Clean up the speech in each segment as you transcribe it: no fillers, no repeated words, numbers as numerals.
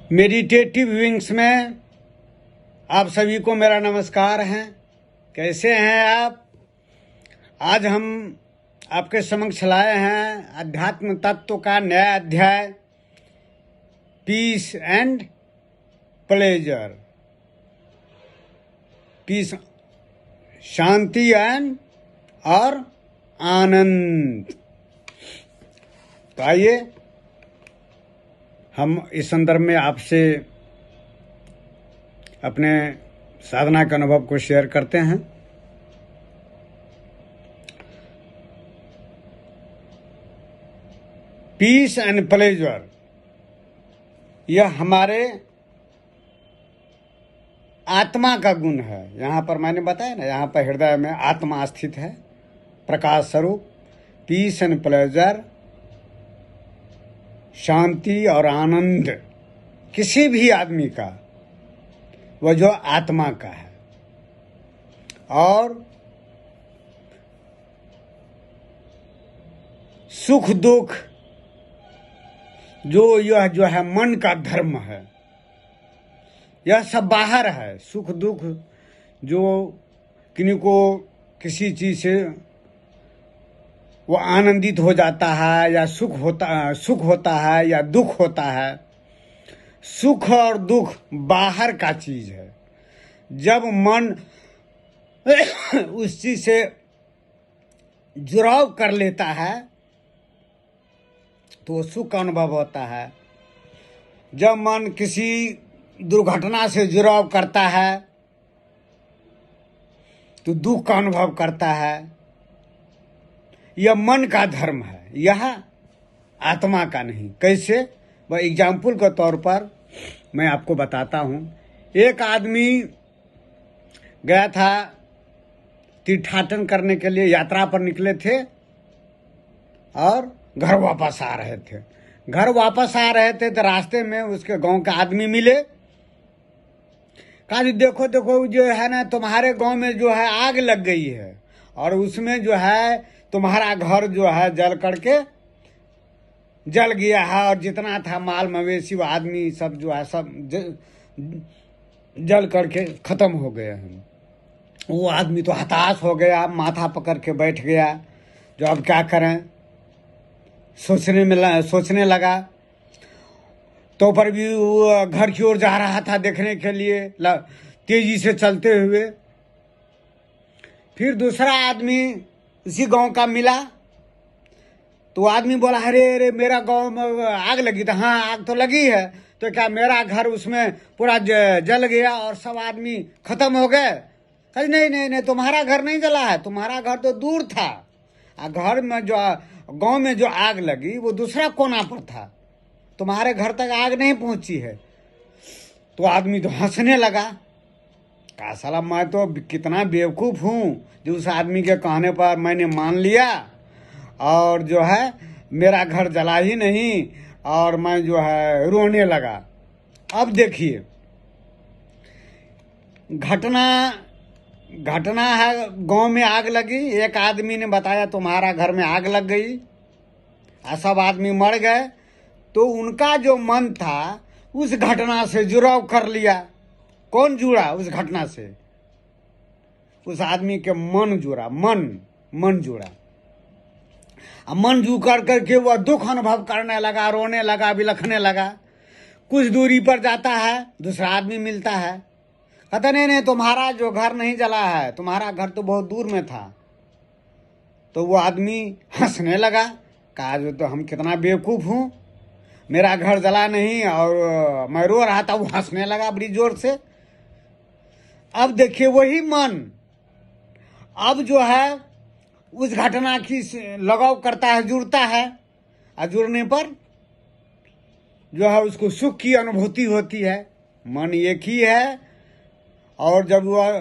Meditative wings में आप सभी को मेरा नमस्कार है। कैसे हैं आप? आज हम आपके समक्ष लाए हैं अध्यात्म तत्व का नया अध्याय, पीस एंड प्लेजर। पीस, शांति एंड और आनंद। तो आइए हम इस संदर्भ में आपसे अपने साधना के अनुभव को शेयर करते हैं। पीस एंड प्लेजर, यह हमारे आत्मा का गुण है। यहाँ पर मैंने बताया ना, यहाँ पर हृदय में आत्मा स्थित है, प्रकाश स्वरूप। पीस एंड प्लेजर, शांति और आनंद किसी भी आदमी का, वह जो आत्मा का है। और सुख दुख यह जो है मन का धर्म है, यह सब बाहर है। सुख दुख जो किन्हीं को किसी चीज से वो आनंदित हो जाता है या सुख होता है या दुख होता है। सुख और दुख बाहर का चीज है। जब मन उस चीज से जुड़ाव कर लेता है तो सुख का अनुभव होता है। जब मन किसी दुर्घटना से जुड़ाव करता है तो दुख का अनुभव करता है। यह मन का धर्म है, यह आत्मा का नहीं। कैसे? वह एग्जाम्पल के तौर पर मैं आपको बताता हूँ। एक आदमी गया था तीर्थाटन करने के लिए, यात्रा पर निकले थे और घर वापस आ रहे थे। घर वापस आ रहे थे तो रास्ते में उसके गांव के आदमी मिले। कहा जी देखो देखो जो है ना, तुम्हारे गांव में जो है आग लग गई है और उसमें जो है तुम्हारा घर जो है जल करके जल गया है और जितना था माल मवेशी वो आदमी सब जो है सब जल करके खत्म हो गए हैं। वो आदमी तो हताश हो गया, माथा पकड़ के बैठ गया। जो अब क्या करें सोचने लगा। तो पर भी वो घर की ओर जा रहा था देखने के लिए, तेजी से चलते हुए। फिर दूसरा आदमी उसी गांव का मिला तो आदमी बोला, अरे अरे मेरा गांव में आग लगी। तो हाँ आग तो लगी है, तो क्या मेरा घर उसमें पूरा जल गया और सब आदमी खत्म हो गए? कहा नहीं नहीं नहीं, तुम्हारा घर नहीं जला है, तुम्हारा घर तो दूर था। घर में जो गांव में जो आग लगी वो दूसरा कोना पर था, तुम्हारे घर तक आग नहीं पहुंची है। तो आदमी तो हंसने लगा। कहा साला मैं तो कितना बेवकूफ हूँ जो उस आदमी के कहने पर मैंने मान लिया और जो है मेरा घर जला ही नहीं और मैं जो है रोने लगा। अब देखिए घटना है, गांव में आग लगी। एक आदमी ने बताया तुम्हारा घर में आग लग गई और सब आदमी मर गए। तो उनका जो मन था उस घटना से जुड़ाव कर लिया। कौन जुड़ा उस घटना से? उस आदमी के मन जुड़ा, मन जुड़ा। मन जू करके वह दुख अनुभव करने लगा, रोने लगा, बिलखने लगा। कुछ दूरी पर जाता है, दूसरा आदमी मिलता है, कहता नहीं नहीं तुम्हारा जो घर नहीं जला है, तुम्हारा घर तो बहुत दूर में था। तो वो आदमी हंसने लगा। कहा जो तो हम कितना बेवकूफ हूँ, मेरा घर जला नहीं और मैं रो रहा था। वो हंसने लगा बड़ी जोर से। अब देखिए वही मन अब जो है उस घटना की लगाव करता है, जुड़ता है और जुड़ने पर जो है उसको सुख की अनुभूति होती है। मन एक ही है और जब वह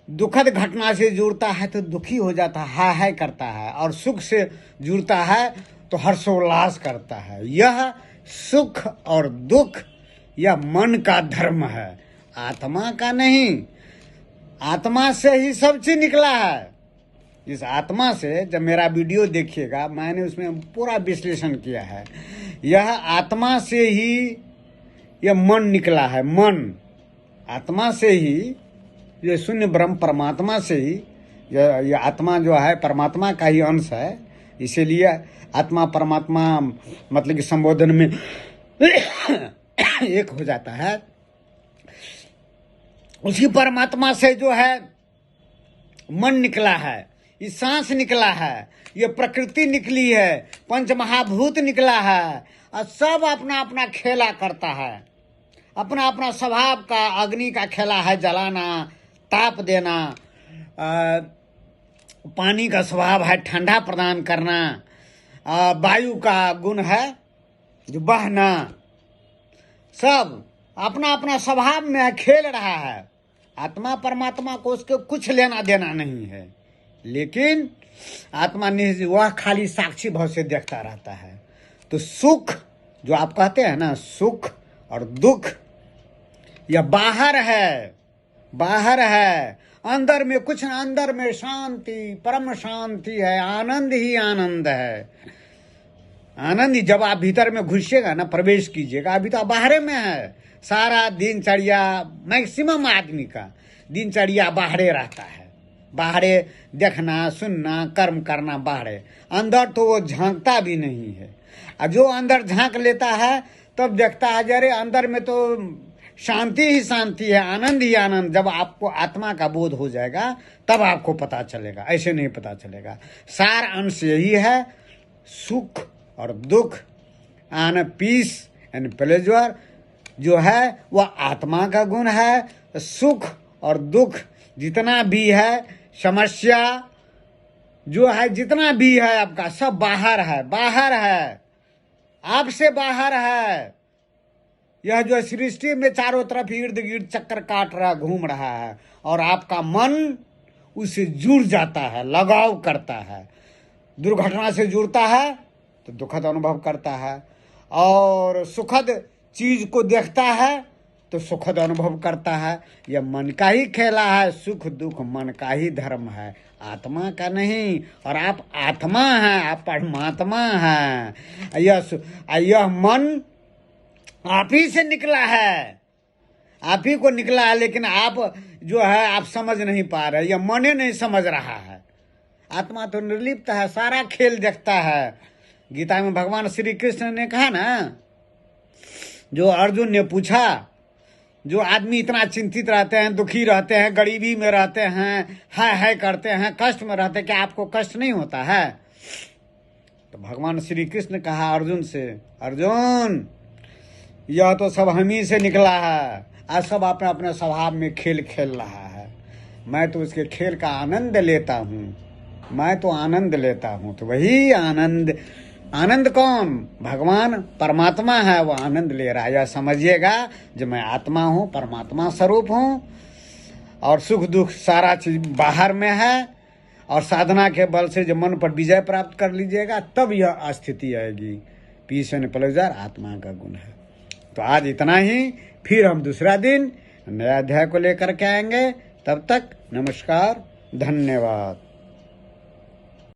दुखद घटना से जुड़ता है तो दुखी हो जाता है, हाय करता है, और सुख से जुड़ता है तो हर्षोल्लास करता है। यह सुख और दुख यह मन का धर्म है, आत्मा का नहीं। आत्मा से ही सब चीज निकला है। इस आत्मा से जब मेरा वीडियो देखिएगा, मैंने उसमें पूरा विश्लेषण किया है। यह आत्मा से ही ये मन निकला है। मन आत्मा से ही, ये शून्य ब्रह्म परमात्मा से ही, ये आत्मा जो है परमात्मा का ही अंश है। इसीलिए आत्मा परमात्मा मतलब कि संबोधन में एक हो जाता है। उसी परमात्मा से जो है मन निकला है, ये सांस निकला है, ये प्रकृति निकली है, पंच महाभूत निकला है, और सब अपना अपना खेला करता है। अपना अपना स्वभाव का अग्नि का खेला है, जलाना, ताप देना। पानी का स्वभाव है ठंडा प्रदान करना। वायु का गुण है जो बहना। सब अपना अपना स्वभाव में खेल रहा है। आत्मा परमात्मा को उसके कुछ लेना देना नहीं है, लेकिन आत्मा वह खाली साक्षी भाव से देखता रहता है। तो सुख जो आप कहते हैं ना, सुख और दुख, यह बाहर है, बाहर है। अंदर में कुछ ना, अंदर में शांति, परम शांति है, आनंद ही आनंद है। आनंद ही जब आप भीतर में घुसिएगा ना, प्रवेश कीजिएगा। अभी तो आप बाहर में है। सारा दिनचर्या, मैक्सिमम आदमी का दिनचर्या बाहरे रहता है। बाहरे देखना, सुनना, कर्म करना बाहरे। अंदर तो वो झांकता भी नहीं है। और जो अंदर झांक लेता है तब देखता है जरे अंदर में तो शांति ही शांति है, आनंद ही आनंद। जब आपको आत्मा का बोध हो जाएगा तब आपको पता चलेगा, ऐसे नहीं पता चलेगा। सार अंश यही है, सुख और दुख, पीस एंड प्लेजर जो है वह आत्मा का गुण है। सुख और दुख जितना भी है, समस्या जो है जितना भी है आपका, सब बाहर है, बाहर है, आपसे बाहर है। यह जो सृष्टि में चारों तरफ इर्द गिर्द चक्कर काट रहा, घूम रहा है, और आपका मन उससे जुड़ जाता है, लगाव करता है। दुर्घटना से जुड़ता है तो दुखद अनुभव करता है, और सुखद चीज को देखता है तो सुखद अनुभव करता है। यह मन का ही खेला है। सुख दुख मन का ही धर्म है, आत्मा का नहीं। और आप आत्मा हैं, आप परमात्मा हैं। यह मन आप ही से निकला है, आप ही को निकला है, लेकिन आप जो है आप समझ नहीं पा रहे। यह मन ही नहीं समझ रहा है। आत्मा तो निर्लिप्त है, सारा खेल देखता है। गीता में भगवान श्री कृष्ण ने कहा ना, जो अर्जुन ने पूछा, जो आदमी इतना चिंतित रहते हैं, दुखी रहते हैं, गरीबी में रहते हैं, हाय करते हैं, कष्ट में रहते हैं, क्या आपको कष्ट नहीं होता है? तो भगवान श्री कृष्ण कहा अर्जुन से, अर्जुन यह तो सब हम ही से निकला है। आज सब अपने अपने स्वभाव में खेल खेल रहा है। मैं तो उसके खेल का आनंद लेता हूँ, मैं तो आनंद लेता हूँ। तो वही आनंद, आनंद कौन? भगवान परमात्मा है, वो आनंद ले रहा है। यह समझिएगा, जब मैं आत्मा हूँ, परमात्मा स्वरूप हूँ, और सुख दुख सारा चीज बाहर में है, और साधना के बल से जब मन पर विजय प्राप्त कर लीजिएगा तब यह स्थिति आएगी। पीस एंड प्लेजर आत्मा का गुण है। तो आज इतना ही, फिर हम दूसरा दिन नया अध्याय को लेकर के आएंगे। तब तक नमस्कार, धन्यवाद।